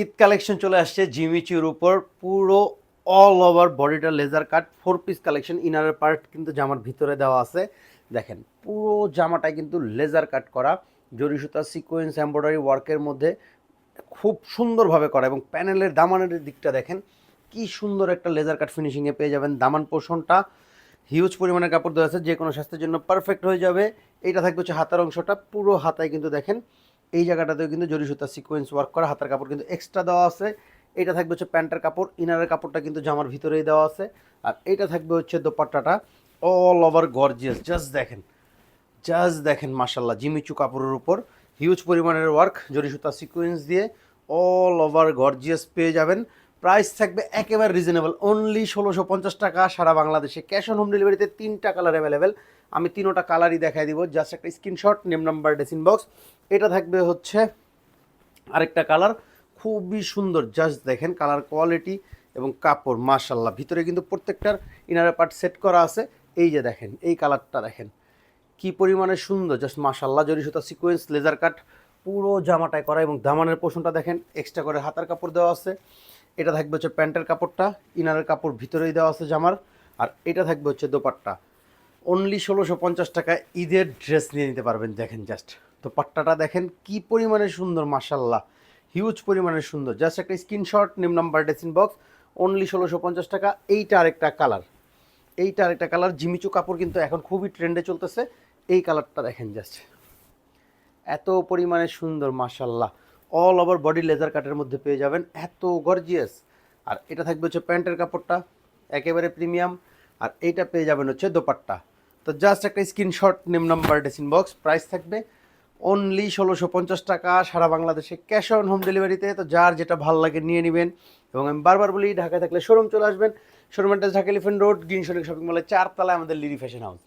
Eid collection চলে আসছে জিমিচুর উপর। পুরো অল ওভার বডিটা লেজার কাট 4 পিস কালেকশন। ইনারের পার্ট কিন্তু জামার ভিতরে দেওয়া আছে। দেখেন পুরো জামাটাই কিন্তু লেজার কাট করা, জরি সুতা সিকোয়েন্স এমব্রয়ডারি ওয়ার্কের মধ্যে খুব সুন্দরভাবে করা। এবং প্যানেলের দামানের দিকটা দেখেন কি সুন্দর একটা লেজার কাট ফিনিশিংয়ে পেয়ে যাবেন। দামান পোর্শনটা হিউজ পরিমাণের কাপড় দেওয়া আছে, যে কোনো স্বাস্থ্যের জন্য পারফেক্ট হয়ে যাবে। এইটা থাকবে হচ্ছে হাতার অংশটা, পুরো হাতায় কিন্তু দেখেন এই জায়গাটাতেও কিন্তু জরি সুতা সিকোয়েন্স ওয়ার্ক করা, হাতার কাপড় কিন্তু এক্সট্রা দেওয়া আছে। এটা থাকবে হচ্ছে প্যান্টের কাপড়, ইনারের কাপড়টা কিন্তু জামার ভিতরেই দেওয়া আছে। আর এটা থাকবে হচ্ছে দোপাট্টাটা অল ওভার গর্জিয়াস। জাস্ট দেখেন মাশাল্লাহ, জিমিচু কাপড়ের উপর হিউজ পরিমাণের ওয়ার্ক, জরি সুতা সিকোয়েন্স দিয়ে অল ওভার গর্জিয়াস পেয়ে যাবেন। প্রাইস থাকবে একেবারে রিজনেবল, অনলি 1650 টাকা সারা বাংলাদেশে। ক্যাশ অন হোম ডেলিভারিতে 3টা কালার অ্যাভেলেবেল। আমি 3টা কালারই দেখাই দিব, জাস্ট একটা স্ক্রিনশট, নেম নাম্বার ডেসিন বক্স। এটা থাকবে হচ্ছে আরেকটা কালার, খুবই সুন্দর। জাস্ট দেখেন কালার কোয়ালিটি এবং কাপড় মাশাল্লাহ। ভিতরে কিন্তু প্রত্যেকটার ইনারের পার্ট সেট করা আছে। এই যে দেখেন এই কালারটা দেখেন কি পরিমাণে সুন্দর, জাস্ট মাশাল্লাহ। জরি সুতা সিকোয়েন্স লেজার কাট পুরো জামাটায় করা। এবং দামানের পোর্শনটা দেখেন এক্সট্রা করে হাতার কাপড় দেওয়া আছে। এটা থাকবে হচ্ছে প্যান্টের কাপড়টা, ইনারের কাপড় ভিতরেই দেওয়া আছে জামার। আর এটা থাকবে হচ্ছে দোপাট্টা। অনলি 1650 টাকায় ঈদের ড্রেস নিয়ে নিতে পারবেন। দেখেন জাস্ট দোপাট্টাটা দেখেন কি পরিমাণে সুন্দর মাশাল্লাহ, হিউজ পরিমাণে সুন্দর। জাস্ট একটা screenshot, name number ডেসিন box, only 1650 টাকা। এইটা আরেকটা কালার জিমিচু কাপড় কিন্তু এখন খুবই ট্রেন্ডে চলতেছে। এই কালারটা দেখেন জাস্ট এত পরিমাণে সুন্দর মাশাল্লাহ। অল ওভার বডি লেজার কাটের মধ্যে পেয়ে যাবেন, এত গর্জিয়াস। আর এটা থাকবে হচ্ছে প্যান্টের কাপড়টা একেবারে প্রিমিয়াম। আর এইটা পেয়ে যাবেন হচ্ছে দোপাট্টা। তো জাস্ট একটা screenshot, name number ডেসিন box. Price থাকবে অনলি 1650 টাকা সারা বাংলাদেশে, ক্যাশ অন হোম ডেলিভারিতে। তো যার যেটা ভালো লাগে নিয়ে নেবেন। এবং আমি বারবার বলি, ঢাকায় থাকলে শোরুম চলে আসবেন। Showroom address Dhaka elephant road, green shopping মলের 4 তলায় আমাদের লিরি ফ্যাশন হাউস।